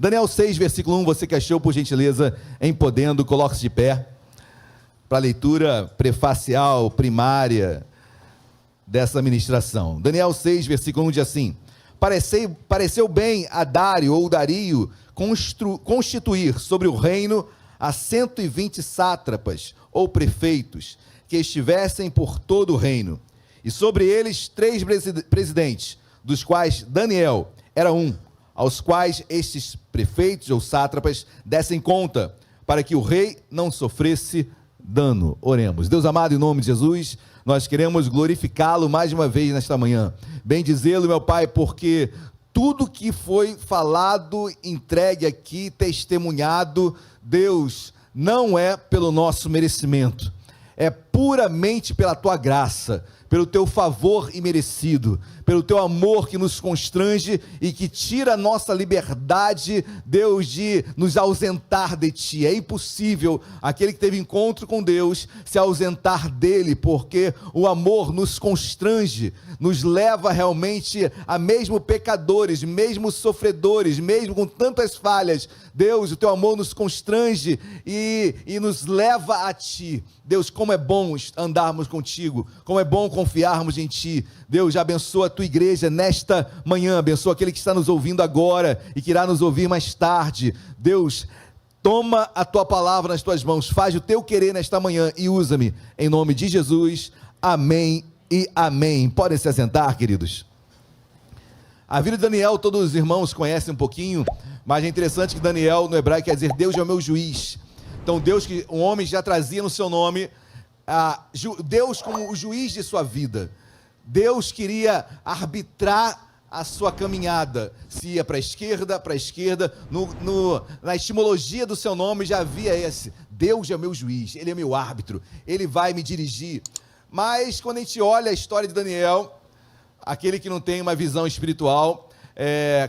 Daniel 6, versículo 1, você que achou, por gentileza, em podendo, coloque-se de pé, para a leitura prefacial, primária, dessa ministração. Daniel 6, versículo 1 diz assim: pareceu bem a Dário ou Dario constituir sobre o reino a 120 sátrapas ou prefeitos, que estivessem por todo o reino, e sobre eles 3 presidentes, dos quais Daniel era um, aos quais estes prefeitos ou sátrapas dessem conta, para que o rei não sofresse dano. Oremos. Deus amado, em nome de Jesus, nós queremos glorificá-lo mais uma vez nesta manhã, bendizê-lo, meu Pai, porque tudo que foi falado, entregue aqui, testemunhado, Deus, não é pelo nosso merecimento, é puramente pela tua graça, pelo teu favor imerecido, pelo teu amor que nos constrange e que tira a nossa liberdade, Deus, de nos ausentar de ti. É impossível aquele que teve encontro com Deus se ausentar dele, porque o amor nos constrange, nos leva realmente a mesmo pecadores, mesmo sofredores, mesmo com tantas falhas. Deus, o teu amor nos constrange e nos leva a ti. Deus, como é bom andarmos contigo, como é bom confiarmos em ti. Deus, já abençoa a tua igreja nesta manhã, abençoa aquele que está nos ouvindo agora e que irá nos ouvir mais tarde. Deus, toma a tua palavra nas tuas mãos, faz o teu querer nesta manhã e usa-me, em nome de Jesus, amém e amém. Podem se assentar, queridos. A vida de Daniel, todos os irmãos conhecem um pouquinho, mas é interessante que Daniel, no hebraico, quer dizer Deus é o meu juiz. Então Deus, que um homem já trazia no seu nome, Deus como o juiz de sua vida. Deus queria arbitrar a sua caminhada, se ia para a esquerda, na etimologia do seu nome já havia esse, Deus é o meu juiz, Ele é meu árbitro, Ele vai me dirigir. Mas quando a gente olha a história de Daniel, aquele que não tem uma visão espiritual,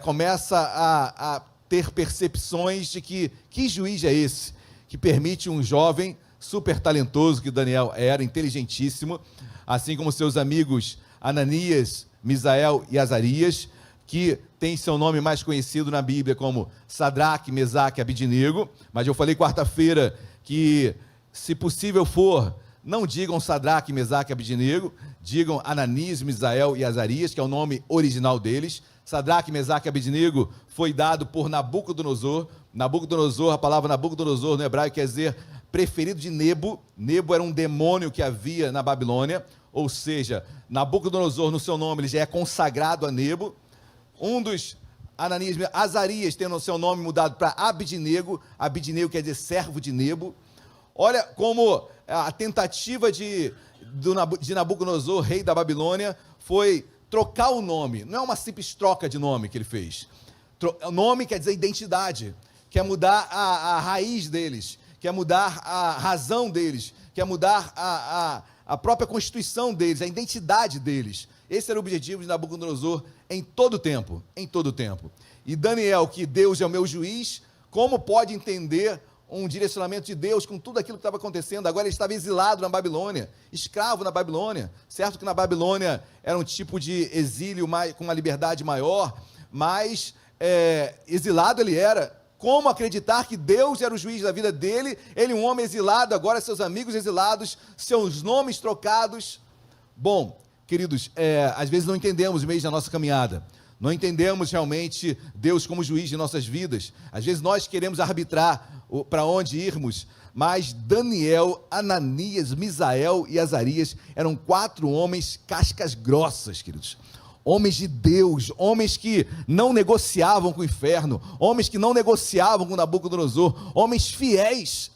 começa a ter percepções de que juiz é esse, que permite um jovem super talentoso, que Daniel era, inteligentíssimo, assim como seus amigos Ananias, Misael e Azarias, que tem seu nome mais conhecido na Bíblia como Sadraque, Mesaque e Abidnego, mas eu falei quarta-feira que, se possível for, não digam Sadraque, Mesaque e Abidnego, digam Ananias, Misael e Azarias, que é o nome original deles. Sadraque, Mesaque e Abidnego foi dado por Nabucodonosor. Nabucodonosor, a palavra Nabucodonosor no hebraico quer dizer preferido de Nebo. Nebo era um demônio que havia na Babilônia, ou seja, Nabucodonosor no seu nome ele já é consagrado a Nebo. Um dos Ananias, Azarias, tem o seu nome mudado para Abidnego. Abidnego quer dizer servo de Nebo. Olha como a tentativa de Nabucodonosor, rei da Babilônia, foi trocar o nome. Não é uma simples troca de nome que ele fez. O nome quer dizer identidade, quer mudar a raiz deles, quer mudar a razão deles, quer mudar a própria constituição deles, a identidade deles. Esse era o objetivo de Nabucodonosor em todo o tempo, E Daniel, que Deus é o meu juiz, como pode entender um direcionamento de Deus com tudo aquilo que estava acontecendo? Agora ele estava exilado na Babilônia, escravo na Babilônia, certo que na Babilônia era um tipo de exílio com uma liberdade maior, mas exilado ele era. Como acreditar que Deus era o juiz da vida dele, ele um homem exilado, agora seus amigos exilados, seus nomes trocados? Bom, queridos, às vezes não entendemos o meio da nossa caminhada, não entendemos realmente Deus como juiz de nossas vidas. Às vezes nós queremos arbitrar para onde irmos, mas Daniel, Ananias, Misael e Azarias eram 4 homens cascas grossas, queridos. Homens de Deus, homens que não negociavam com o inferno, homens que não negociavam com Nabucodonosor, homens fiéis.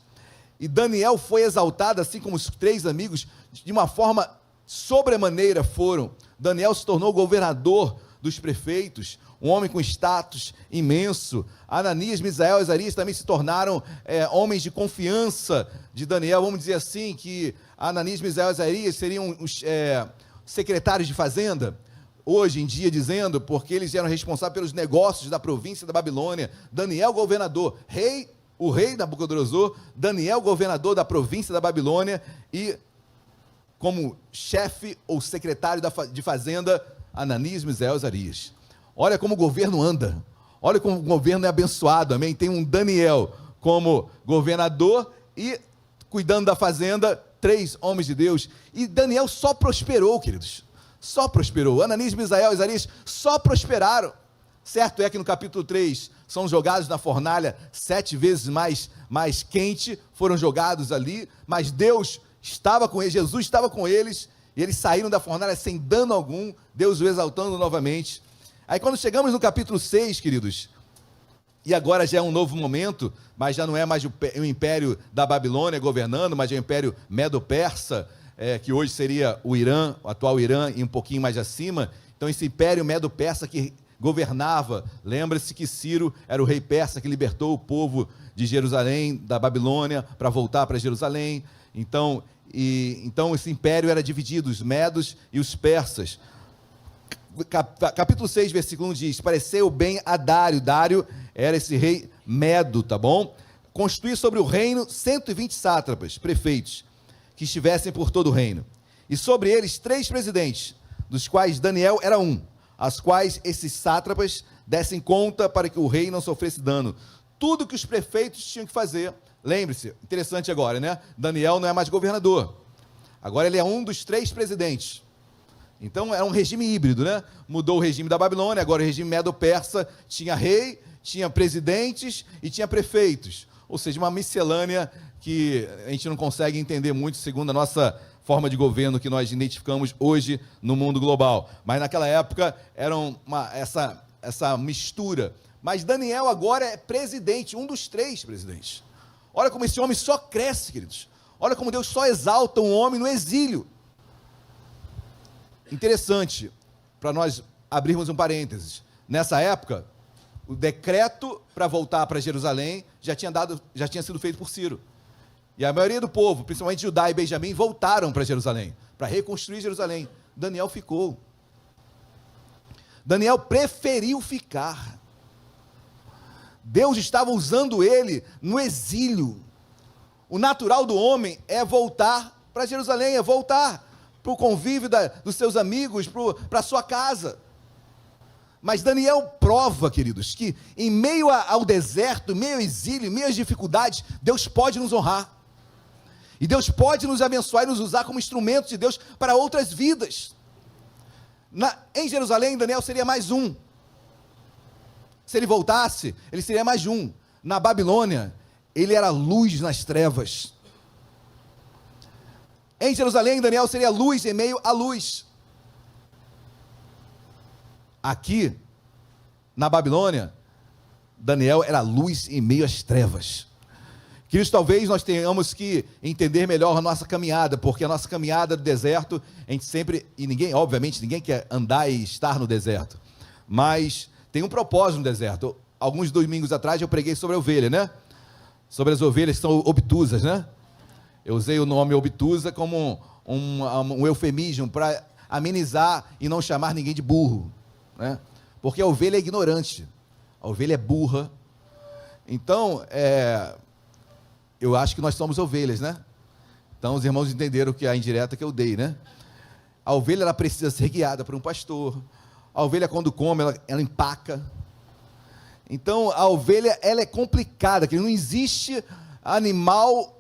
E Daniel foi exaltado, assim como os 3 amigos, de uma forma sobremaneira foram. Daniel se tornou governador dos prefeitos, um homem com status imenso. Ananias, Misael e Azarias também se tornaram homens de confiança de Daniel. Vamos dizer assim, que Ananias, Misael e Azarias seriam os secretários de fazenda, hoje em dia dizendo, porque eles eram responsáveis pelos negócios da província da Babilônia. Daniel, governador, o rei Nabucodonosor, Daniel, governador da província da Babilônia, e como chefe ou secretário de fazenda, Ananias, Misael e Azarias. Olha como o governo anda, Olha como o governo é abençoado, amém? Tem um Daniel como governador e cuidando da fazenda, 3 homens de Deus. E Daniel só prosperou, queridos. Só prosperou. Ananias, Misael e Azarias só prosperaram. Certo é que no capítulo 3 são jogados na fornalha 7 vezes mais quente, foram jogados ali, mas Deus estava com eles, Jesus estava com eles, e eles saíram da fornalha sem dano algum, Deus o exaltando novamente. Aí quando chegamos no capítulo 6, queridos, e agora já é um novo momento, mas já não é mais o império da Babilônia governando, mas é o império Medo-Persa, que hoje seria o Irã, o atual Irã, e um pouquinho mais acima. Então esse império Medo-Persa que governava, lembra-se que Ciro era o rei persa que libertou o povo de Jerusalém, da Babilônia, para voltar para Jerusalém. Então esse império era dividido, os medos e os persas. Capítulo 6, versículo 1 diz: pareceu bem a Dário. Dário era esse rei medo, tá bom? Constituir sobre o reino 120 sátrapas, prefeitos, que estivessem por todo o reino. E sobre eles 3 presidentes, dos quais Daniel era um, as quais esses sátrapas dessem conta para que o rei não sofresse dano. Tudo que os prefeitos tinham que fazer. Lembre-se, interessante agora, né? Daniel não é mais governador. Agora ele é um dos 3 presidentes. Então é um regime híbrido, né? Mudou o regime da Babilônia, agora o regime medo-persa tinha rei, tinha presidentes e tinha prefeitos. Ou seja, uma miscelânea que a gente não consegue entender muito segundo a nossa forma de governo que nós identificamos hoje no mundo global. Mas naquela época era essa mistura. Mas Daniel agora é presidente, um dos 3 presidentes. Olha como esse homem só cresce, queridos. Olha como Deus só exalta um homem no exílio. Interessante, para nós abrirmos um parênteses. Nessa época, o decreto para voltar para Jerusalém já tinha sido feito por Ciro. E a maioria do povo, principalmente Judá e Benjamim, voltaram para Jerusalém, para reconstruir Jerusalém. Daniel ficou. Daniel preferiu ficar. Deus estava usando ele no exílio. O natural do homem é voltar para Jerusalém, é voltar para o convívio dos seus amigos, para a sua casa. Mas Daniel prova, queridos, que em meio ao deserto, em meio ao exílio, em meio às dificuldades, Deus pode nos honrar. E Deus pode nos abençoar e nos usar como instrumentos de Deus para outras vidas. Em Jerusalém, Daniel seria mais um. Se ele voltasse, ele seria mais um. Na Babilônia, ele era luz nas trevas. Em Jerusalém, Daniel seria luz em meio à luz. Aqui, na Babilônia, Daniel era luz em meio às trevas. Queridos, talvez nós tenhamos que entender melhor a nossa caminhada, porque a nossa caminhada do deserto, a gente sempre, e ninguém, obviamente, ninguém quer andar e estar no deserto, mas tem um propósito no deserto. Alguns domingos atrás eu preguei sobre a ovelha, né? Sobre as ovelhas que são obtusas, né? Eu usei o nome obtusa como um eufemismo para amenizar e não chamar ninguém de burro, né? Porque a ovelha é ignorante, a ovelha é burra. Então, eu acho que nós somos ovelhas, né? Então os irmãos entenderam que a indireta que eu dei, né? A ovelha, ela precisa ser guiada por um pastor. A ovelha, quando come, ela empaca. Então a ovelha, ela é complicada, que não existe animal.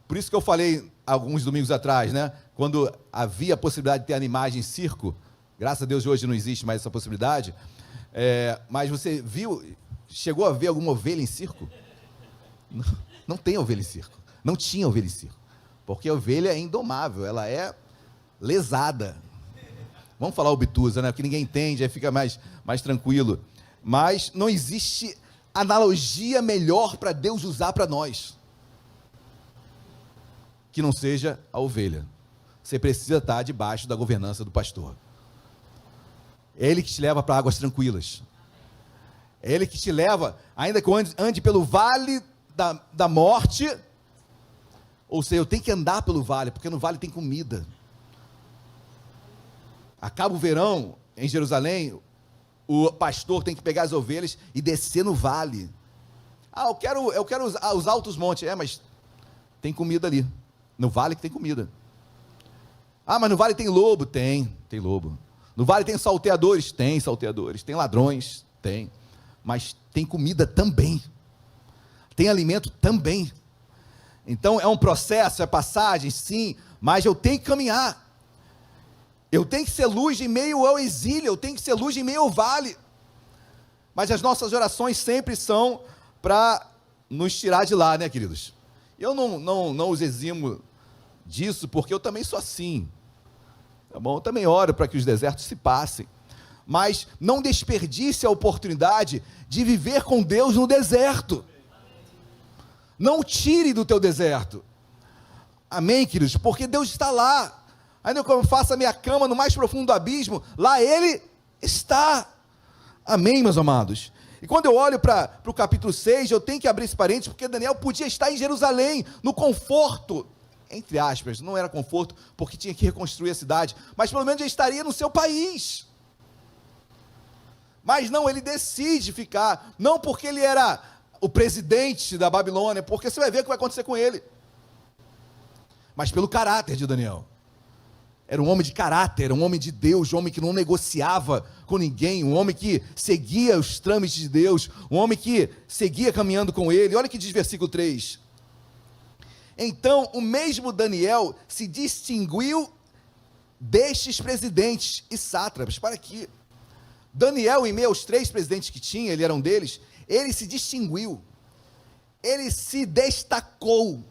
Por isso que eu falei alguns domingos atrás, né? Quando havia a possibilidade de ter animais em circo, graças a Deus hoje não existe mais essa possibilidade, mas você viu, chegou a ver alguma ovelha em circo? Não tem ovelha em circo, não tinha ovelha em circo, porque a ovelha é indomável, ela é lesada. Vamos falar obtusa, né? Porque ninguém entende, aí fica mais tranquilo. Mas não existe analogia melhor para Deus usar para nós que não seja a ovelha. Você precisa estar debaixo da governança do pastor. É ele que te leva para águas tranquilas. É ele que te leva, ainda que eu ande pelo vale da morte, ou seja, eu tenho que andar pelo vale, porque no vale tem comida. Acaba o verão em Jerusalém, o pastor tem que pegar as ovelhas e descer no vale. Eu quero os altos montes. Mas tem comida ali. No vale que tem comida. Mas no vale tem lobo? Tem lobo. No vale tem salteadores? Tem salteadores. Tem ladrões? Tem. mas tem comida também, tem alimento também. Então é um processo, é passagem, sim, mas eu tenho que caminhar. Eu tenho que ser luz em meio ao exílio, eu tenho que ser luz em meio ao vale. Mas as nossas orações sempre são para nos tirar de lá, né, queridos? Eu não os eximo disso, porque eu também sou assim, tá bom? Eu também oro para que os desertos se passem, mas não desperdice a oportunidade de viver com Deus no deserto. Não tire do teu deserto. Amém, queridos? Porque Deus está lá. Ainda que eu faça a minha cama no mais profundo do abismo, lá Ele está. Amém, meus amados? E quando eu olho para o capítulo 6, eu tenho que abrir esse parênteses, porque Daniel podia estar em Jerusalém, no conforto, entre aspas, não era conforto, porque tinha que reconstruir a cidade, mas pelo menos ele estaria no seu país. Mas não, ele decide ficar, não porque ele era o presidente da Babilônia, porque você vai ver o que vai acontecer com ele, mas pelo caráter de Daniel. Era um homem de caráter, um homem de Deus, um homem que não negociava com ninguém, um homem que seguia os trâmites de Deus, um homem que seguia caminhando com ele. Olha o que diz versículo 3. Então, o mesmo Daniel se distinguiu destes presidentes e sátrapas. Para que Daniel, em meio aos 3 presidentes que tinha, ele era um deles, ele se distinguiu, ele se destacou.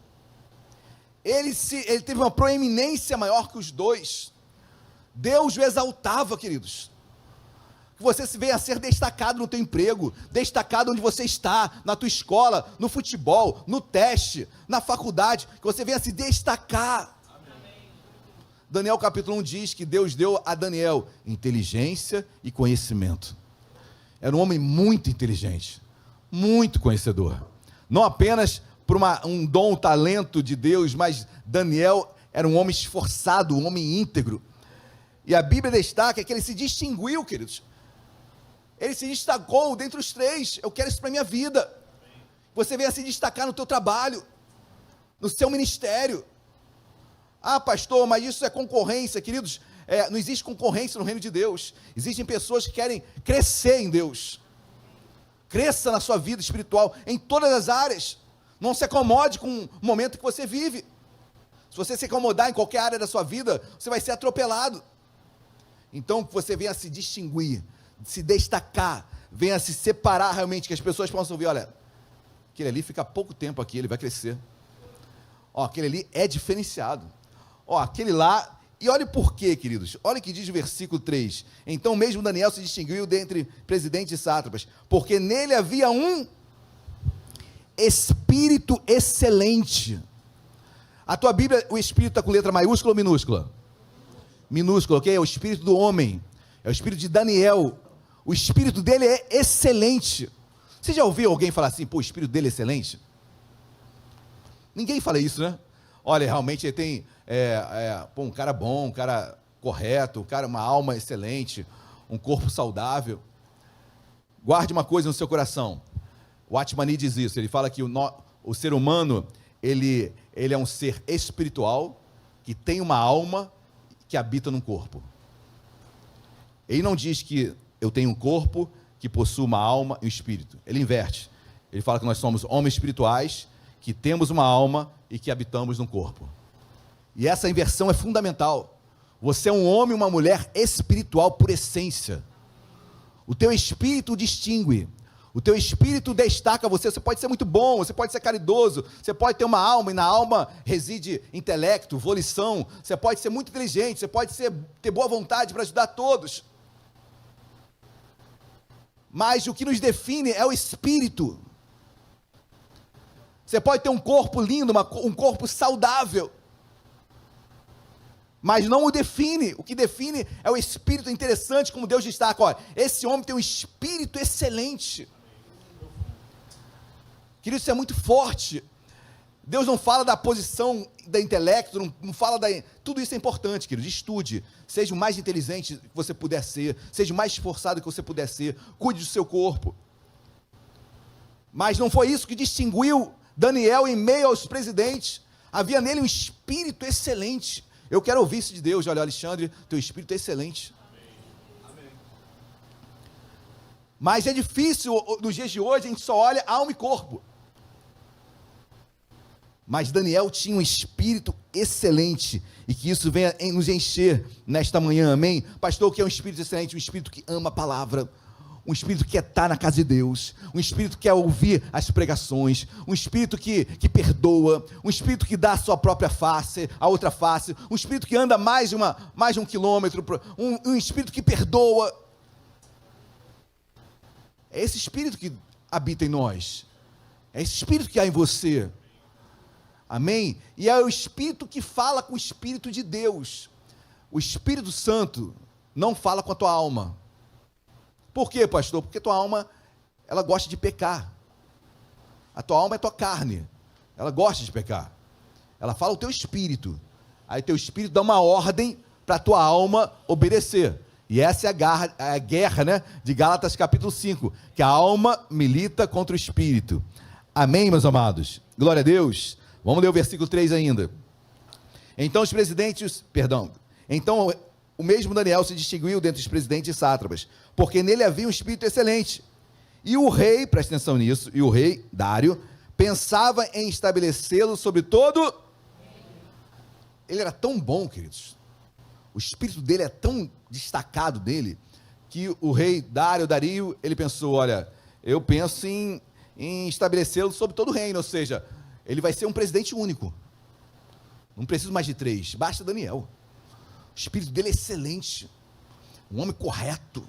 Ele teve uma proeminência maior que os 2. Deus o exaltava, queridos. Que você se venha a ser destacado no teu emprego, destacado onde você está, na tua escola, no futebol, no teste, na faculdade, que você venha a se destacar. Amém. Daniel capítulo 1 diz que Deus deu a Daniel inteligência e conhecimento. Era um homem muito inteligente, muito conhecedor. Não apenas por um dom, um talento de Deus, mas Daniel era um homem esforçado, um homem íntegro, e a Bíblia destaca que ele se distinguiu, queridos, ele se destacou dentre os 3, eu quero isso para a minha vida, você venha se destacar no teu trabalho, no seu ministério. Ah, pastor, mas isso é concorrência, queridos, não existe concorrência no reino de Deus, existem pessoas que querem crescer em Deus. Cresça na sua vida espiritual, em todas as áreas. Não se acomode com o momento que você vive. Se você se acomodar em qualquer área da sua vida, você vai ser atropelado. Então, que você venha se distinguir, se destacar, venha se separar realmente, que as pessoas possam ver, olha, aquele ali fica pouco tempo aqui, ele vai crescer. Ó, aquele ali é diferenciado. Ó, aquele lá, e olha por quê, queridos, olha o que diz o versículo 3. Então mesmo Daniel se distinguiu dentre presidentes e sátrapas, porque nele havia um espírito excelente. A tua Bíblia, o espírito está com letra maiúscula ou minúscula? Minúscula, ok? É o espírito do homem, é o espírito de Daniel. O espírito dele é excelente. Você já ouviu alguém falar assim, pô, o espírito dele é excelente? Ninguém fala isso, né? Olha, realmente ele tem um cara bom, um cara correto, um cara, uma alma excelente, um corpo saudável. Guarde uma coisa no seu coração. O Atmani diz isso, ele fala que o ser humano, ele é um ser espiritual, que tem uma alma, que habita num corpo. Ele não diz que eu tenho um corpo, que possui uma alma e um espírito. Ele inverte. Ele fala que nós somos homens espirituais, que temos uma alma e que habitamos num corpo. E essa inversão é fundamental. Você é um homem e uma mulher espiritual por essência. O teu espírito distingue. O teu espírito destaca você. Você pode ser muito bom, você pode ser caridoso, você pode ter uma alma, e na alma reside intelecto, volição, você pode ser muito inteligente, você pode ter boa vontade para ajudar todos. Mas o que nos define é o espírito. Você pode ter um corpo lindo, um corpo saudável, mas não o define. O que define é o espírito interessante, como Deus destaca. Olha, esse homem tem um espírito excelente. Querido, isso é muito forte. Deus não fala da posição da intelecto, não fala da... Tudo isso é importante, querido. Estude, seja o mais inteligente que você puder ser, seja o mais esforçado que você puder ser, cuide do seu corpo. Mas não foi isso que distinguiu Daniel em meio aos presidentes. Havia nele um espírito excelente. Eu quero ouvir isso de Deus. Olha, Alexandre, teu espírito é excelente. Amém. Mas é difícil, nos dias de hoje, a gente só olha alma e corpo. Mas Daniel tinha um espírito excelente, e que isso venha nos encher nesta manhã, amém? Pastor, o que é um espírito excelente? Um espírito que ama a palavra, um espírito que quer estar na casa de Deus, um espírito que quer ouvir as pregações, um espírito que perdoa, um espírito que dá a sua própria face, a outra face, um espírito que anda mais de 1 quilômetro, um espírito que perdoa. É esse espírito que habita em nós, é esse espírito que há em você, amém? E é o espírito que fala com o Espírito de Deus. O Espírito Santo não fala com a tua alma. Por quê, pastor? Porque tua alma, ela gosta de pecar. A tua alma é tua carne, ela gosta de pecar. Ela fala o teu espírito, aí teu espírito dá uma ordem para a tua alma obedecer. E essa é a guerra, né, de Gálatas capítulo 5, que a alma milita contra o espírito. Amém, meus amados? Glória a Deus. Vamos ler o versículo 3 ainda. Então o mesmo Daniel se distinguiu dentre os presidentes e sátrapas, porque nele havia um espírito excelente. E o rei, presta atenção nisso, e o rei, Dário, pensava em estabelecê-lo sobre todo. Ele era tão bom, queridos, o espírito dele é tão destacado dele, que o rei Dario, ele pensou, olha, eu penso em estabelecê-lo sobre todo o reino, ou seja, ele vai ser um presidente único, não preciso mais de 3, basta Daniel. O espírito dele é excelente, um homem correto,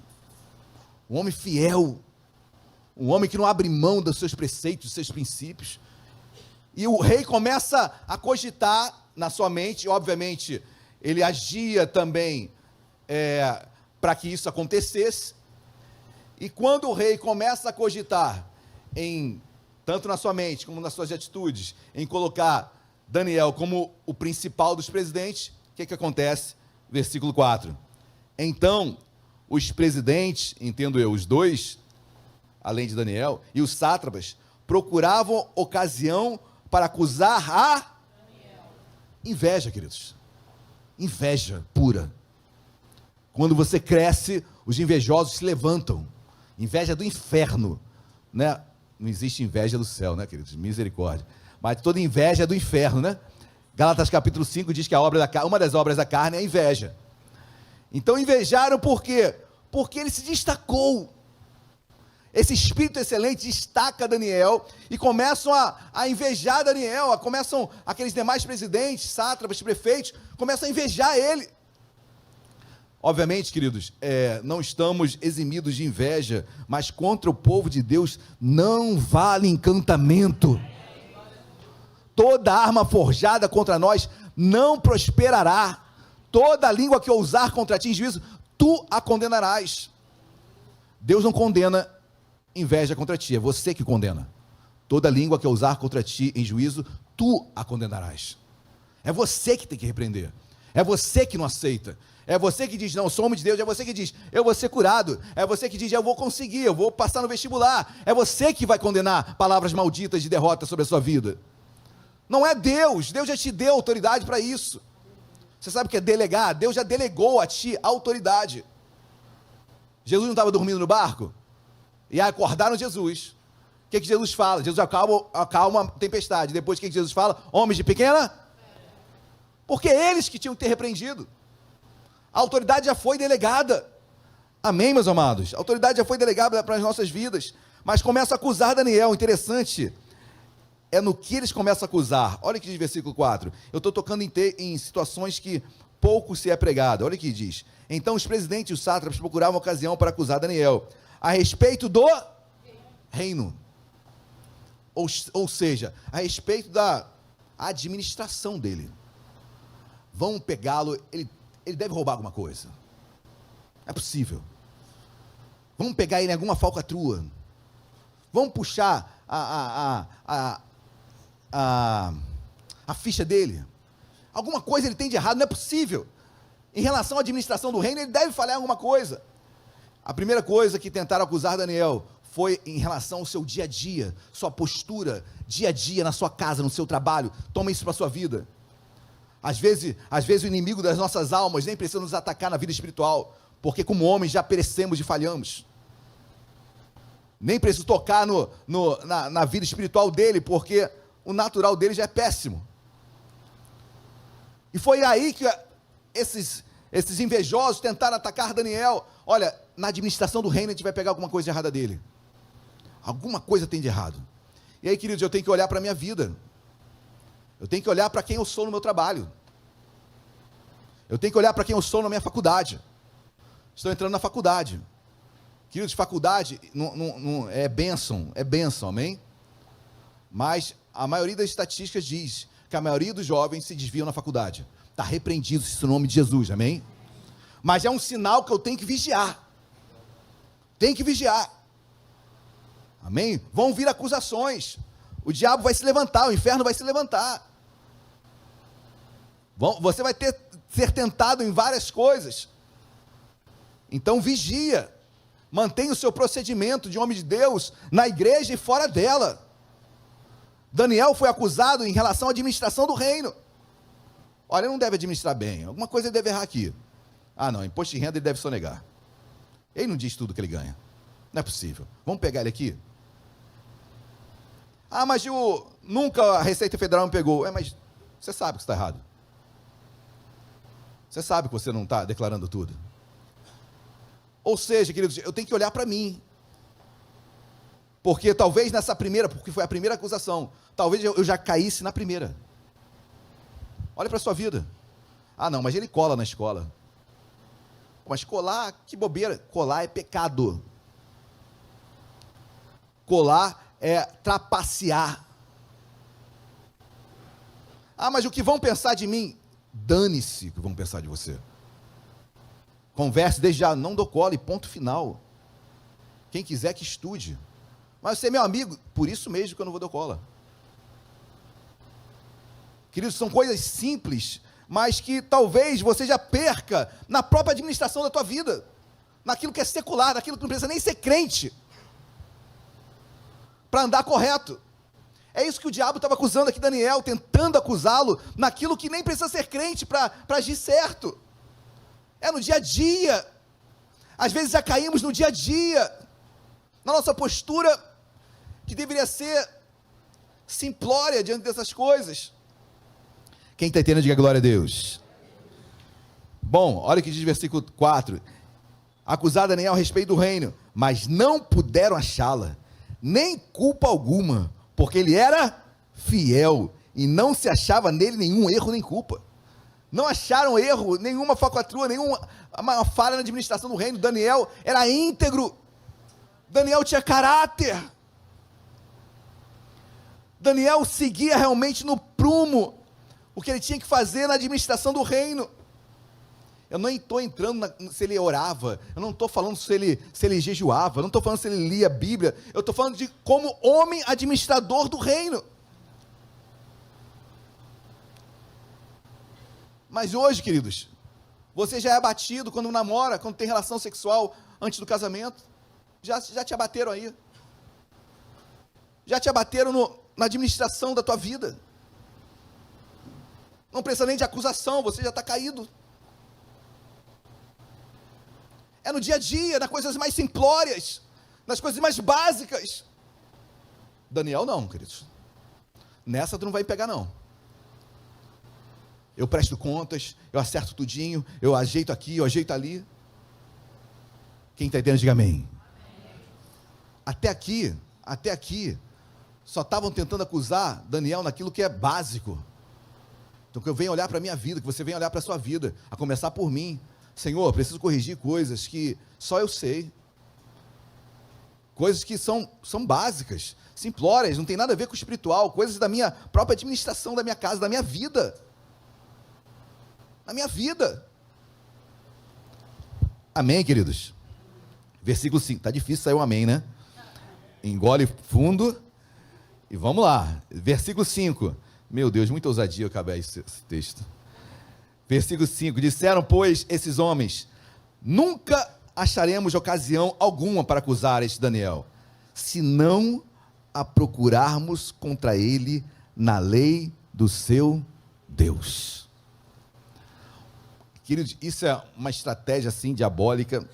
um homem fiel, um homem que não abre mão dos seus preceitos, dos seus princípios. E o rei começa a cogitar na sua mente, obviamente, ele agia também para que isso acontecesse. E quando o rei começa a cogitar, tanto na sua mente como nas suas atitudes, em colocar Daniel como o principal dos presidentes, o que acontece? Versículo 4. Então, os presidentes, entendo eu, os dois, além de Daniel, e os sátrapas, procuravam ocasião para acusar a inveja, queridos. Inveja pura. Quando você cresce, os invejosos se levantam. Inveja do inferno, né? Não existe inveja do céu, né, queridos? Misericórdia. Mas toda inveja é do inferno, né? Gálatas capítulo 5 diz que uma das obras da carne é a inveja. Então invejaram por quê? Porque ele se destacou. Esse espírito excelente destaca Daniel e começam a invejar Daniel, começam aqueles demais presidentes, sátrapas, prefeitos, começam a invejar ele. Obviamente, queridos, não estamos eximidos de inveja, mas contra o povo de Deus não vale encantamento. Toda arma forjada contra nós não prosperará. Toda língua que ousar contra ti em juízo, tu a condenarás. Deus não condena inveja contra ti, é você que condena. Toda língua que ousar contra ti em juízo, tu a condenarás. É você que tem que repreender. É você que não aceita. É você que diz, não, sou homem de Deus. É você que diz, eu vou ser curado. É você que diz, eu vou conseguir, eu vou passar no vestibular. É você que vai condenar palavras malditas de derrota sobre a sua vida. Não é Deus. Deus já te deu autoridade para isso. Você sabe o que é delegar? Deus já delegou a ti autoridade. Jesus não estava dormindo no barco? E aí acordaram Jesus. O que Jesus fala? Jesus acalma a tempestade. Depois o que Jesus fala? Homens de pequena? Porque eles que tinham que ter repreendido. A autoridade já foi delegada. Amém, meus amados? A autoridade já foi delegada para as nossas vidas. Mas começa a acusar Daniel. Interessante. É no que eles começam a acusar. Olha o que diz versículo 4. Eu estou tocando em situações que pouco se é pregado. Olha o que diz. Então os presidentes e os sátrapas procuravam ocasião para acusar Daniel a respeito do reino. Ou seja, a respeito da administração dele. Vão pegá-lo, ele deve roubar alguma coisa. É possível. Vamos pegar ele em alguma falcatrua. Vamos puxar a ficha dele. Alguma coisa ele tem de errado, não é possível. Em relação à administração do reino, ele deve falhar alguma coisa. A primeira coisa que tentaram acusar Daniel foi em relação ao seu dia a dia, sua postura, dia a dia na sua casa, no seu trabalho. Toma isso para a sua vida. Às vezes o inimigo das nossas almas nem precisa nos atacar na vida espiritual, porque como homens já perecemos e falhamos. Nem preciso tocar na vida espiritual dele, porque o natural dele já é péssimo. E foi aí que esses invejosos tentaram atacar Daniel. Olha, na administração do reino a gente vai pegar alguma coisa errada dele. Alguma coisa tem de errado. E aí, queridos, eu tenho que olhar para a minha vida. Eu tenho que olhar para quem eu sou no meu trabalho. Eu tenho que olhar para quem eu sou na minha faculdade. Estou entrando na faculdade. Queridos, faculdade não é bênção, amém? Mas a maioria das estatísticas diz que a maioria dos jovens se desviam na faculdade. Está repreendido isso no nome de Jesus, amém? Mas é um sinal que eu tenho que vigiar. Tem que vigiar. Amém? Vão vir acusações. O diabo vai se levantar, o inferno vai se levantar. Você vai ser tentado em várias coisas. Então vigia. Mantenha o seu procedimento de homem de Deus na igreja e fora dela. Daniel foi acusado em relação à administração do reino. Olha, ele não deve administrar bem. Alguma coisa ele deve errar aqui. Ah, não, imposto de renda ele deve sonegar. Ele não diz tudo que ele ganha. Não é possível. Vamos pegar ele aqui? Ah, mas nunca a Receita Federal me pegou. Mas você sabe que está errado. Você sabe que você não está declarando tudo. Ou seja, queridos, eu tenho que olhar para mim. Porque talvez porque foi a primeira acusação, talvez eu já caísse na primeira. Olha para a sua vida. Ah, não, mas ele cola na escola. Mas colar, que bobeira. Colar é pecado. Colar é trapacear. Ah, mas o que vão pensar de mim? Dane-se o que vão pensar de você. Converse desde já, não dou cola e ponto final. Quem quiser que estude. Mas você é meu amigo, por isso mesmo que eu não vou dar cola. Queridos, são coisas simples, mas que talvez você já perca na própria administração da tua vida, naquilo que é secular, naquilo que não precisa nem ser crente, para andar correto. É isso que o diabo estava acusando aqui Daniel, tentando acusá-lo naquilo que nem precisa ser crente para agir certo. É no dia a dia. Às vezes já caímos no dia a dia, na nossa postura, que deveria ser simplória diante dessas coisas. Quem está entendendo, diga glória a Deus. Bom, olha o que diz o versículo 4. Acusado Daniel a respeito do reino, mas não puderam achá-la, nem culpa alguma, porque ele era fiel, e não se achava nele nenhum erro nem culpa. Não acharam erro, nenhuma falcatrua, nenhuma falha na administração do reino. Daniel era íntegro. Daniel tinha caráter. Daniel seguia realmente no prumo o que ele tinha que fazer na administração do reino. Eu não estou entrando se ele orava, eu não estou falando se ele jejuava, eu não estou falando se ele lia a Bíblia, eu estou falando de como homem administrador do reino. Mas hoje, queridos, você já é abatido quando namora, quando tem relação sexual antes do casamento. Já te abateram aí. Já te abateram na administração da tua vida. Não precisa nem de acusação, você já está caído. É no dia a dia, nas coisas mais simplórias, nas coisas mais básicas. Daniel não, queridos. Nessa tu não vai pegar não. Eu presto contas, eu acerto tudinho, eu ajeito aqui, eu ajeito ali. Quem está entendendo, diga amém. Até aqui, só estavam tentando acusar Daniel naquilo que é básico. Então que eu venho olhar para a minha vida, que você venha olhar para a sua vida, a começar por mim. Senhor, preciso corrigir coisas que só eu sei. Coisas que são básicas, simplórias, não tem nada a ver com o espiritual, coisas da minha própria administração, da minha casa, da minha vida. Na minha vida. Amém, queridos? Versículo 5, está difícil sair um amém, né? Engole fundo e vamos lá. Versículo 5, meu Deus, muita ousadia eu acabar esse texto. Versículo 5, disseram, pois, esses homens, nunca acharemos ocasião alguma para acusar este Daniel, se não a procurarmos contra ele na lei do seu Deus. Queridos, isso é uma estratégia assim diabólica,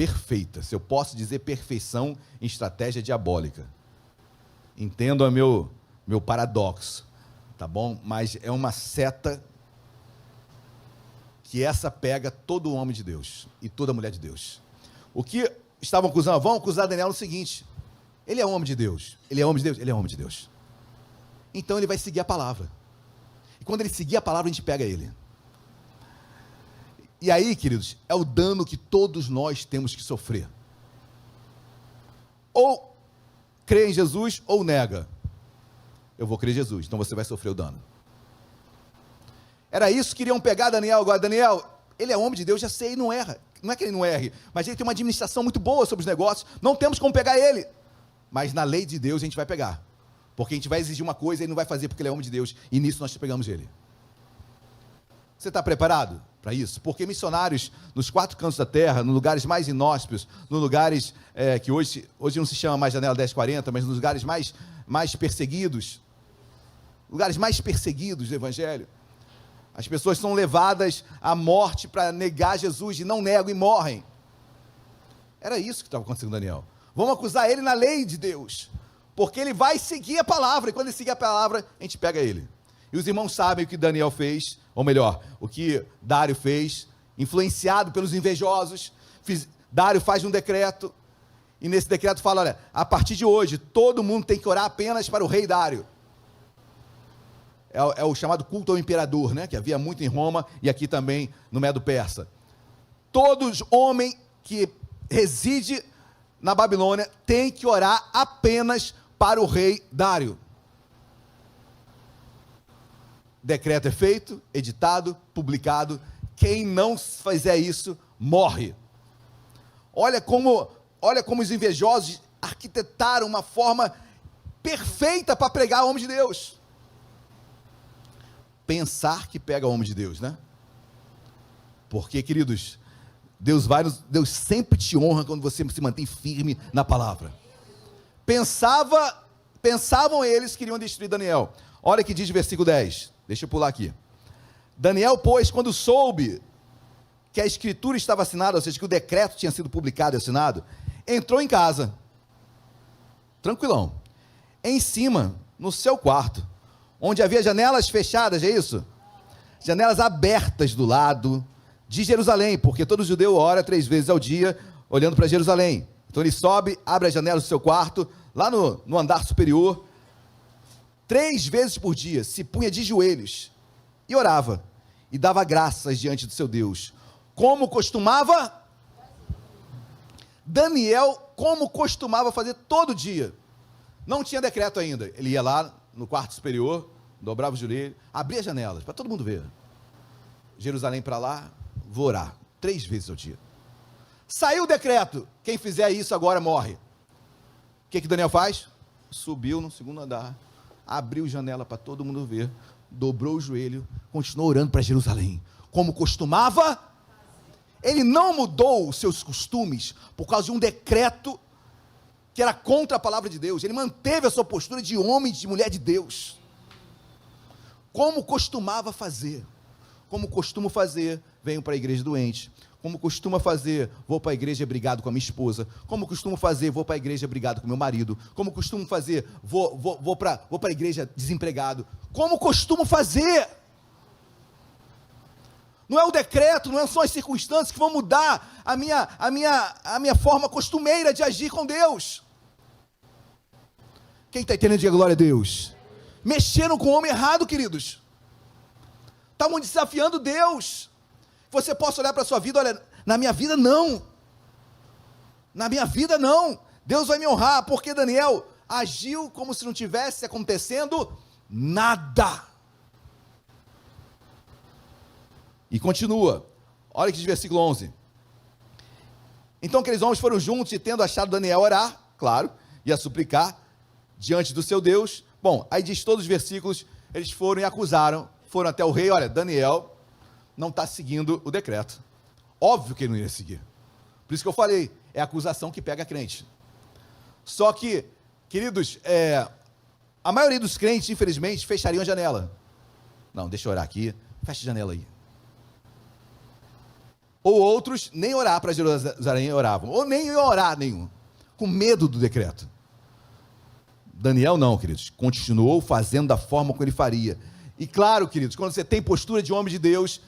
perfeita, se eu posso dizer perfeição em estratégia diabólica. Entendam o meu paradoxo, tá bom? Mas é uma seta que essa pega todo homem de Deus e toda mulher de Deus. O que estavam acusando? Vão acusar Daniel no seguinte: ele é homem de Deus. Ele é homem de Deus? Ele é homem de Deus. Então ele vai seguir a palavra. E quando ele seguir a palavra, a gente pega ele. E aí, queridos, é o dano que todos nós temos que sofrer. Ou crê em Jesus ou nega. Eu vou crer em Jesus, então você vai sofrer o dano. Era isso que queriam pegar Daniel agora. Daniel, ele é homem de Deus, já sei, não erra. Não é que ele não erre, mas ele tem uma administração muito boa sobre os negócios. Não temos como pegar ele. Mas na lei de Deus a gente vai pegar. Porque a gente vai exigir uma coisa e ele não vai fazer porque ele é homem de Deus. E nisso nós pegamos ele. Você está preparado para isso? Porque missionários nos 4 cantos da terra, nos lugares mais inóspitos, nos lugares que hoje não se chama mais Janela 1040, mas nos lugares mais perseguidos, lugares mais perseguidos do Evangelho, as pessoas são levadas à morte para negar Jesus e não negam e morrem. Era isso que estava acontecendo com Daniel. Vamos acusar ele na lei de Deus, porque ele vai seguir a palavra, e quando ele seguir a palavra, a gente pega ele. E os irmãos sabem o que Daniel fez, ou melhor, o que Dário fez, influenciado pelos invejosos. Dário faz um decreto, e nesse decreto fala, olha, a partir de hoje, todo mundo tem que orar apenas para o rei Dário. É o chamado culto ao imperador, né? Que havia muito em Roma, e aqui também no Medo Persa. Todos homem que reside na Babilônia tem que orar apenas para o rei Dário. Decreto é feito, editado, publicado. Quem não fizer isso, morre. Olha como os invejosos arquitetaram uma forma perfeita para pregar o homem de Deus. Pensar que pega o homem de Deus, né? Porque, queridos, Deus sempre te honra quando você se mantém firme na palavra. Pensavam eles que queriam destruir Daniel. Olha o que diz o versículo 10. Deixa eu pular aqui. Daniel, pois, quando soube que a escritura estava assinada, ou seja, que o decreto tinha sido publicado e assinado, entrou em casa, tranquilão, em cima, no seu quarto, onde havia janelas fechadas, é isso? Janelas abertas do lado de Jerusalém, porque todo judeu ora 3 vezes ao dia, olhando para Jerusalém. Então ele sobe, abre as janelas do seu quarto, lá no andar superior, 3 vezes por dia, se punha de joelhos, e orava, e dava graças diante do seu Deus, como costumava, Daniel, como costumava fazer todo dia. Não tinha decreto ainda, ele ia lá no quarto superior, dobrava o joelho, abria as janelas, para todo mundo ver, Jerusalém para lá, vou orar, 3 vezes ao dia. Saiu o decreto, quem fizer isso agora morre. O que Daniel faz? Subiu no 2º andar, abriu janela para todo mundo ver, dobrou o joelho, continuou orando para Jerusalém, como costumava. Ele não mudou os seus costumes por causa de um decreto que era contra a palavra de Deus. Ele manteve a sua postura de homem e de mulher de Deus, como costumava fazer. Como costumo fazer, venho para a igreja doente. Como costumo fazer, vou para a igreja brigado com a minha esposa. Como costumo fazer, vou para a igreja brigado com meu marido. Como costumo fazer, vou para a igreja desempregado. Como costumo fazer. Não é o decreto, não são as circunstâncias que vão mudar a minha forma costumeira de agir com Deus. Quem está entendendo, diga glória a Deus. Mexeram com o homem errado, queridos. Estavam desafiando Deus. Você possa olhar para a sua vida, olha, na minha vida não. Na minha vida não. Deus vai me honrar, porque Daniel agiu como se não tivesse acontecendo nada. E continua. Olha que diz versículo 11. Então aqueles homens foram juntos e tendo achado Daniel orar, claro, e a suplicar diante do seu Deus. Bom, aí diz todos os versículos, eles foram e acusaram, foram até o rei, olha, Daniel não está seguindo o decreto. Óbvio que ele não ia seguir. Por isso que eu falei, é a acusação que pega crente. Só que, queridos, a maioria dos crentes, infelizmente, fechariam a janela. Não, deixa eu orar aqui, fecha a janela aí. Ou outros nem orar para Jerusalém oravam, ou nem orar nenhum, com medo do decreto. Daniel não, queridos, continuou fazendo da forma como ele faria. E claro, queridos, quando você tem postura de homem de Deus,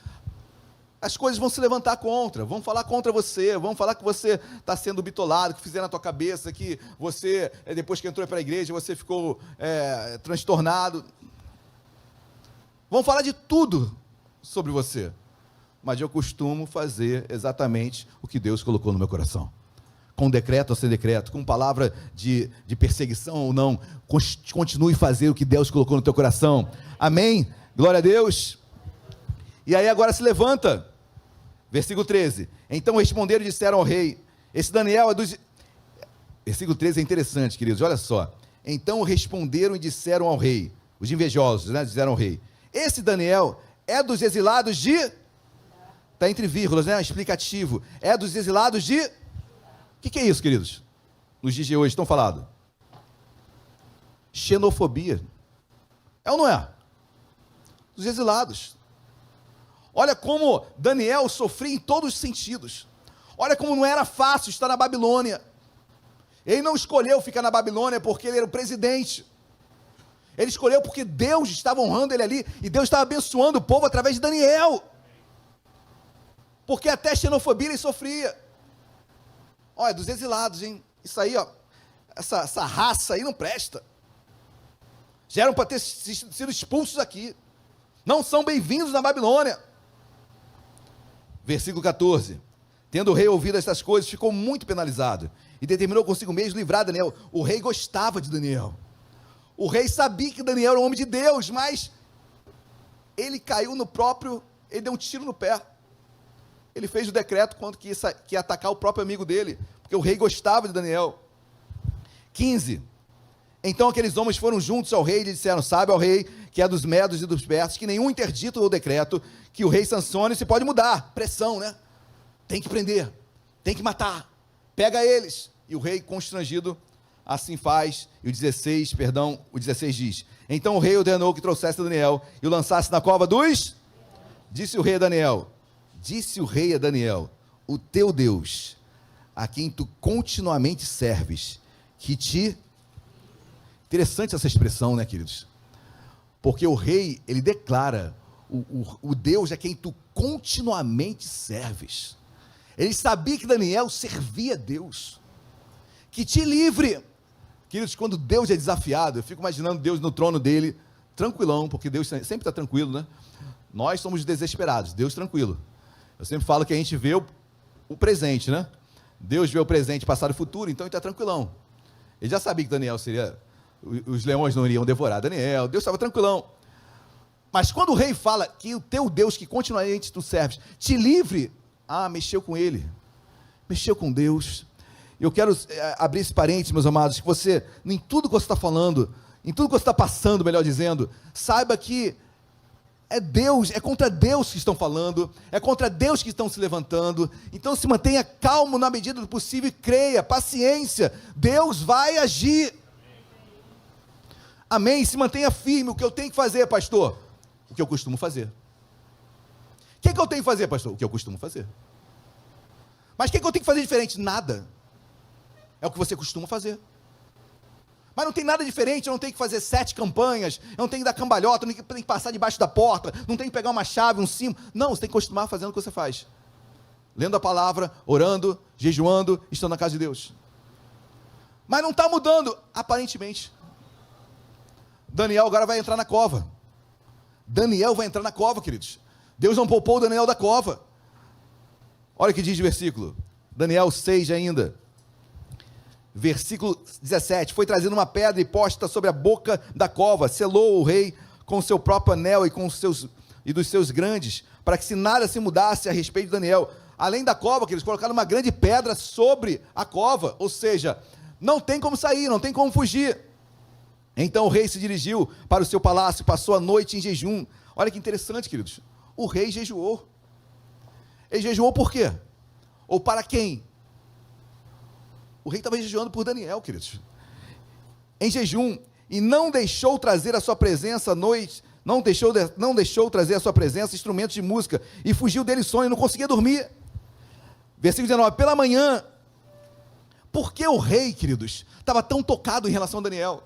as coisas vão se levantar contra, vão falar contra você, vão falar que você está sendo bitolado, que fizeram na tua cabeça, que você, depois que entrou para a igreja, você ficou transtornado. Vão falar de tudo sobre você. Mas eu costumo fazer exatamente o que Deus colocou no meu coração. Com decreto ou sem decreto, com palavra de perseguição ou não, continue a fazer o que Deus colocou no teu coração. Amém? Glória a Deus. E aí agora se levanta. Versículo 13. Então responderam e disseram ao rei, esse Daniel é dos... Versículo 13 é interessante, queridos, olha só. Então responderam e disseram ao rei, os invejosos, né, disseram ao rei, esse Daniel é dos exilados de... Está entre vírgulas, né? Explicativo. É dos exilados de... O que é isso, queridos? Nos dias de hoje estão falando. Xenofobia. É ou não é? Dos exilados. Olha como Daniel sofria em todos os sentidos. Olha como não era fácil estar na Babilônia. Ele não escolheu ficar na Babilônia porque ele era o presidente. Ele escolheu porque Deus estava honrando ele ali e Deus estava abençoando o povo através de Daniel. Porque até xenofobia ele sofria. Olha, dos exilados, hein? Isso aí, ó, essa raça aí não presta. Já eram para ter sido expulsos aqui. Não são bem-vindos na Babilônia. Versículo 14. Tendo o rei ouvido estas coisas, ficou muito penalizado e determinou consigo mesmo livrar Daniel. O rei gostava de Daniel. O rei sabia que Daniel era um homem de Deus, mas ele caiu no próprio, ele deu um tiro no pé. Ele fez o decreto quando que ia atacar o próprio amigo dele, porque o rei gostava de Daniel. 15. Então aqueles homens foram juntos ao rei e lhe disseram, sabe ao rei, que é dos medos e dos persas, que nenhum interdito ou decreto que o rei sancione se pode mudar. Pressão, né? Tem que prender, tem que matar, pega eles. E o rei constrangido assim faz. E o 16 diz, então o rei ordenou que trouxesse Daniel e o lançasse na cova dos... Disse o rei a Daniel, o teu Deus, a quem tu continuamente serves, que te... Interessante essa expressão, né, queridos? Porque o rei, ele declara, o Deus a quem tu continuamente serves. Ele sabia que Daniel servia a Deus, que te livre. Queridos, quando Deus é desafiado, eu fico imaginando Deus no trono dele, tranquilão, porque Deus sempre está tranquilo, né? Nós somos desesperados, Deus tranquilo. Eu sempre falo que a gente vê o presente, né? Deus vê o presente, passado e futuro, então ele está tranquilão. Ele já sabia que Daniel seria... Os leões não iriam devorar Daniel, Deus estava tranquilão. Mas quando o rei fala que o teu Deus, que continuamente tu serves, te livre, mexeu com ele, mexeu com Deus. Eu quero abrir esse parênteses, meus amados, que você, em tudo que você está falando, em tudo que você está passando, melhor dizendo, saiba que é Deus, é contra Deus que estão falando, é contra Deus que estão se levantando. Então se mantenha calmo na medida do possível e creia, paciência, Deus vai agir. Amém? Se mantenha firme. O que eu tenho que fazer, pastor? O que eu costumo fazer. O que eu tenho que fazer, pastor? O que eu costumo fazer. Mas o que eu tenho que fazer diferente? Nada. É o que você costuma fazer. Mas não tem nada diferente, eu não tenho que fazer 7 campanhas, eu não tenho que dar cambalhota, eu não tenho que passar debaixo da porta, não tenho que pegar uma chave, um símbolo. Não, você tem que continuar fazendo o que você faz. Lendo a palavra, orando, jejuando, estando na casa de Deus. Mas não está mudando, aparentemente. Daniel agora vai entrar na cova. Daniel vai entrar na cova, queridos. Deus não poupou Daniel da cova. Olha o que diz o versículo. Daniel 6 ainda. Versículo 17. Foi trazendo uma pedra e posta sobre a boca da cova. Selou o rei com o seu próprio anel e dos seus grandes, para que se nada se mudasse a respeito de Daniel. Além da cova, que eles colocaram uma grande pedra sobre a cova. Ou seja, não tem como sair, não tem como fugir. Então o rei se dirigiu para o seu palácio, passou a noite em jejum. Olha que interessante, queridos. O rei jejuou. Ele jejuou por quê? Ou para quem? O rei estava jejuando por Daniel, queridos. Em jejum, e não deixou trazer a sua presença à noite, não deixou trazer a sua presença instrumentos de música, e fugiu dele sono, e não conseguia dormir. Versículo 19, pela manhã. Por que o rei, queridos, estava tão tocado em relação a Daniel?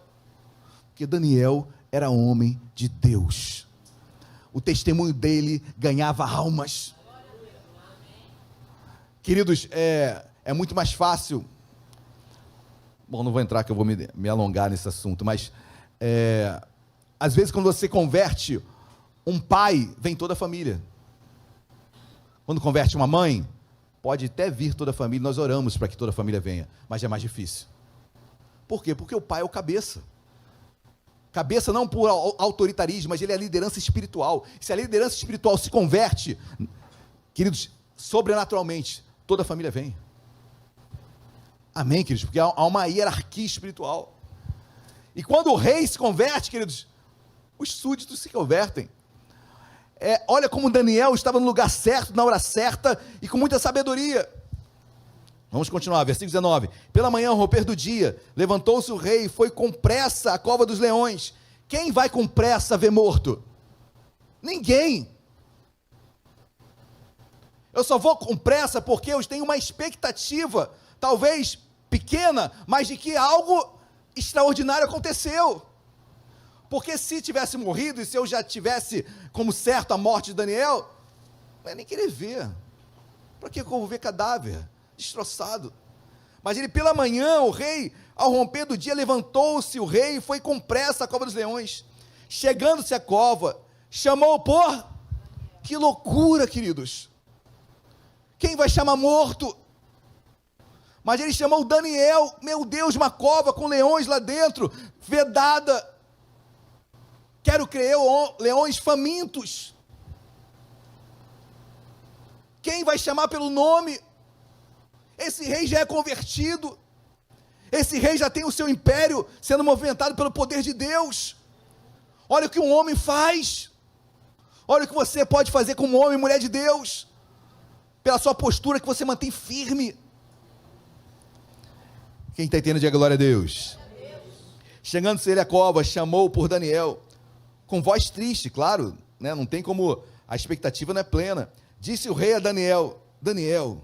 Porque Daniel era homem de Deus. O testemunho dele ganhava almas. Queridos, é muito mais fácil. Bom, não vou entrar que eu vou me alongar nesse assunto, mas às vezes quando você converte um pai, vem toda a família. Quando converte uma mãe, pode até vir toda a família, nós oramos para que toda a família venha, mas é mais difícil. Por quê? Porque o pai é o cabeça. Cabeça não por autoritarismo, mas ele é a liderança espiritual. Se a liderança espiritual se converte, queridos, sobrenaturalmente, toda a família vem. Amém, queridos? Porque há uma hierarquia espiritual. E quando o rei se converte, queridos, os súditos se convertem. Olha como Daniel estava no lugar certo, na hora certa e com muita sabedoria. Vamos continuar, versículo 19. Pela manhã, ao romper do dia, levantou-se o rei e foi com pressa à cova dos leões. Quem vai com pressa ver morto? Ninguém. Eu só vou com pressa porque eu tenho uma expectativa, talvez pequena, mas de que algo extraordinário aconteceu. Porque se tivesse morrido, e se eu já tivesse como certo a morte de Daniel, não ia nem querer ver. Para que eu vou ver cadáver destroçado? Mas ele, pela manhã, o rei, ao romper do dia, levantou-se o rei e foi com pressa à cova dos leões. Chegando-se à cova, chamou por... Que loucura, queridos! Quem vai chamar morto? Mas ele chamou Daniel. Meu Deus, uma cova com leões lá dentro, vedada. Quero crer, leões famintos. Quem vai chamar pelo nome? Esse rei já é convertido. Esse rei já tem o seu império sendo movimentado pelo poder de Deus. Olha o que um homem faz. Olha o que você pode fazer como homem e mulher de Deus. Pela sua postura que você mantém firme. Quem está entendendo, diga glória a Deus. Chegando-se ele à cova, chamou por Daniel. Com voz triste, claro, né? Não tem como, a expectativa não é plena. Disse o rei a Daniel: Daniel,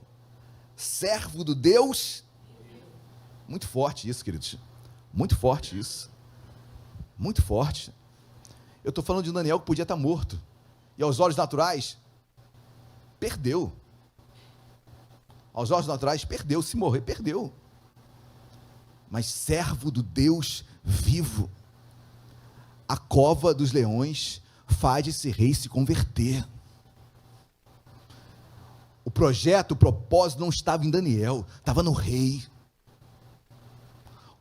servo do Deus. Muito forte isso, queridos. Muito forte isso. Muito forte. Eu estou falando de Daniel que podia estar morto. E aos olhos naturais, perdeu. Aos olhos naturais, perdeu. Se morrer, perdeu. Mas servo do Deus vivo. A cova dos leões faz esse rei se converter. O projeto, o propósito não estava em Daniel, estava no rei.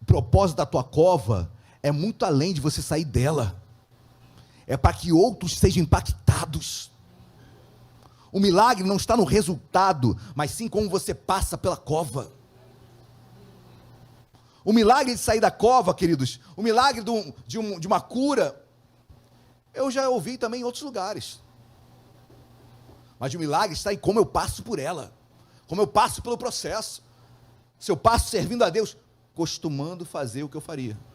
O propósito da tua cova é muito além de você sair dela. É para que outros sejam impactados. O milagre não está no resultado, mas sim como você passa pela cova. O milagre de sair da cova, queridos, o milagre de uma cura, eu já ouvi também em outros lugares. Mas o milagre está em como eu passo por ela, como eu passo pelo processo. Se eu passo servindo a Deus, costumando fazer o que eu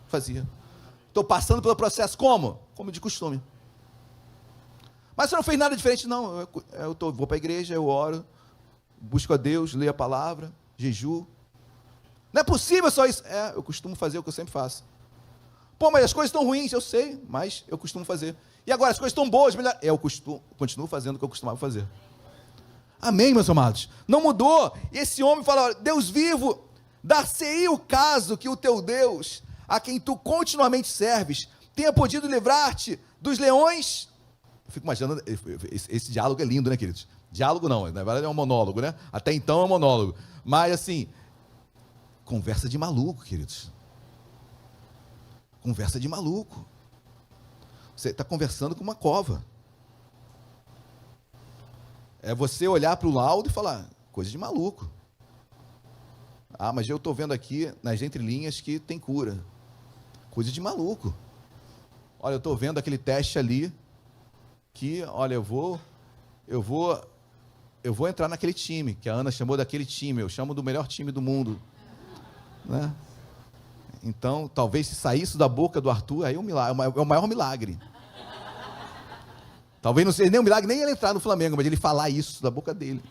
fazia. Estou passando pelo processo como? Como de costume. Mas você não fez nada diferente, não. Vou para a igreja, eu oro, busco a Deus, leio a palavra, jejuo. Não é possível só isso. Eu costumo fazer o que eu sempre faço. Pô, mas as coisas estão ruins, eu sei, mas eu costumo fazer. E agora, as coisas estão boas, melhor. Eu continuo fazendo o que eu costumava fazer. Amém, meus amados? Não mudou. E esse homem fala: Deus vivo, dar-se-ei o caso que o teu Deus, a quem tu continuamente serves, tenha podido livrar-te dos leões. Eu fico imaginando, esse diálogo é lindo, né, queridos? Diálogo não, na verdade é um monólogo, né? Até então é um monólogo. Mas assim, conversa de maluco, queridos. Conversa de maluco. Você está conversando com uma cova. É você olhar para o laudo e falar: coisa de maluco. Ah, mas eu estou vendo aqui nas entrelinhas que tem cura. Coisa de maluco. Olha, eu estou vendo aquele teste ali que, olha, eu vou entrar naquele time, que a Ana chamou daquele time, eu chamo do melhor time do mundo, né? Então, talvez se saísse da boca do Arthur, aí é o maior milagre. Talvez não seja nem um milagre, nem ele entrar no Flamengo, mas ele falar isso da boca dele.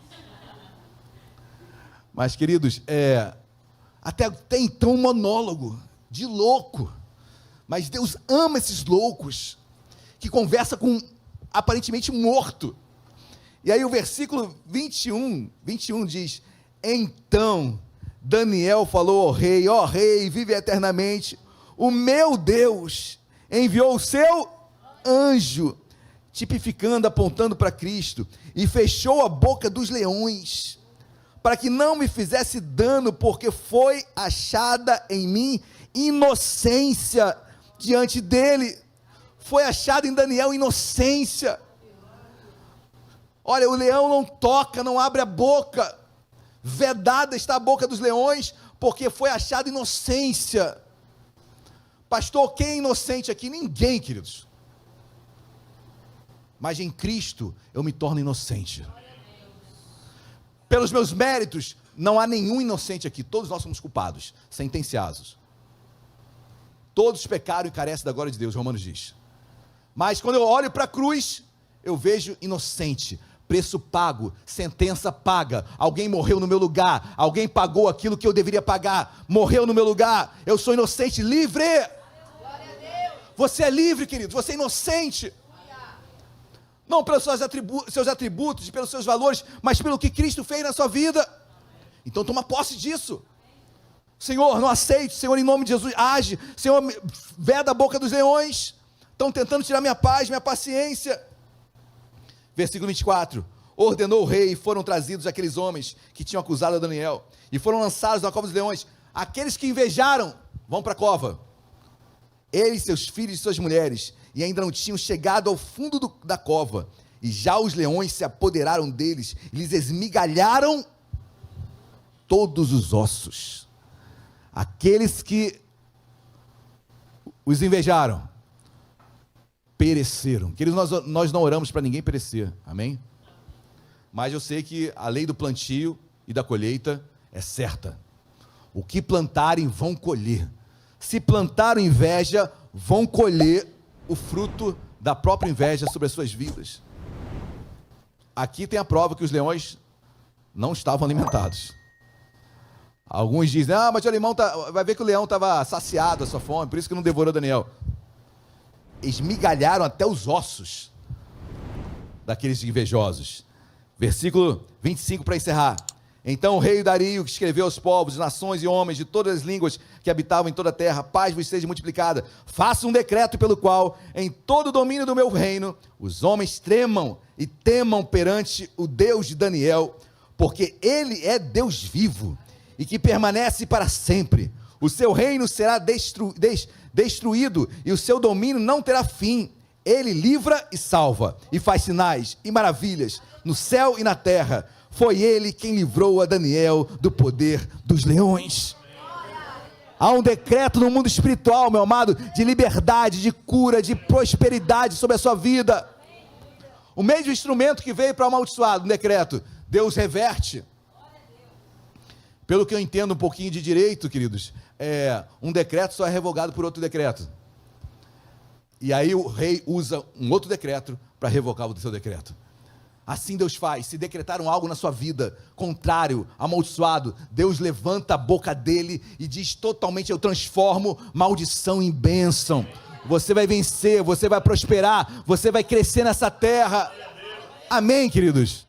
Mas, queridos, até então um monólogo de louco. Mas Deus ama esses loucos que conversa com aparentemente morto. E aí o versículo 21 diz: então Daniel falou ao rei: ó rei, vive eternamente, o meu Deus enviou o seu anjo, tipificando, apontando para Cristo, e fechou a boca dos leões, para que não me fizesse dano, porque foi achada em mim inocência diante dele. Foi achada em Daniel inocência. Olha, o leão não toca, não abre a boca, vedada está a boca dos leões, porque foi achada inocência. Pastor, quem é inocente aqui? Ninguém, queridos. Mas em Cristo eu me torno inocente. Pelos meus méritos, não há nenhum inocente aqui. Todos nós somos culpados, sentenciados. Todos pecaram e carecem da glória de Deus, Romanos diz. Mas quando eu olho para a cruz, eu vejo inocente. Preço pago, sentença paga, alguém morreu no meu lugar, alguém pagou aquilo que eu deveria pagar, morreu no meu lugar, eu sou inocente, livre. Você é livre, querido, você é inocente. Não pelos seus atributos, pelos seus valores, mas pelo que Cristo fez na sua vida. Então toma posse disso. Senhor, não aceito, Senhor, em nome de Jesus, age. Senhor, veda a boca dos leões, estão tentando tirar minha paz, minha paciência. Versículo 24, ordenou o rei, e foram trazidos aqueles homens que tinham acusado a Daniel, e foram lançados na cova dos leões. Aqueles que invejaram, vão para a cova, eles, seus filhos e suas mulheres, e ainda não tinham chegado ao fundo da cova, e já os leões se apoderaram deles, e lhes esmigalharam todos os ossos. Aqueles que os invejaram, pereceram. Queridos, nós não oramos para ninguém perecer, amém? Mas eu sei que a lei do plantio e da colheita é certa. O que plantarem vão colher. Se plantaram inveja, vão colher o fruto da própria inveja sobre as suas vidas. Aqui tem a prova que os leões não estavam alimentados. Alguns dizem, mas o alemão vai ver que o leão estava saciado a sua fome, por isso que não devorou Daniel. Esmigalharam até os ossos daqueles invejosos. Versículo 25 para encerrar. Então o rei Dario, que escreveu aos povos, nações e homens de todas as línguas que habitavam em toda a terra, paz vos seja multiplicada, faça um decreto pelo qual, em todo o domínio do meu reino, os homens tremam e temam perante o Deus de Daniel, porque ele é Deus vivo e que permanece para sempre. O seu reino será destruído e o seu domínio não terá fim. Ele livra e salva, e faz sinais e maravilhas no céu e na terra. Foi ele quem livrou a Daniel do poder dos leões. Há um decreto no mundo espiritual, meu amado, de liberdade, de cura, de prosperidade sobre a sua vida. O mesmo instrumento que veio para o amaldiçoado, um decreto, Deus reverte. Pelo que eu entendo um pouquinho de direito, queridos, um decreto só é revogado por outro decreto. E aí o rei usa um outro decreto para revogar o seu decreto. Assim Deus faz. Se decretaram algo na sua vida contrário, amaldiçoado, Deus levanta a boca dele e diz totalmente: eu transformo maldição em bênção. Você vai vencer, você vai prosperar, você vai crescer nessa terra. Amém, queridos?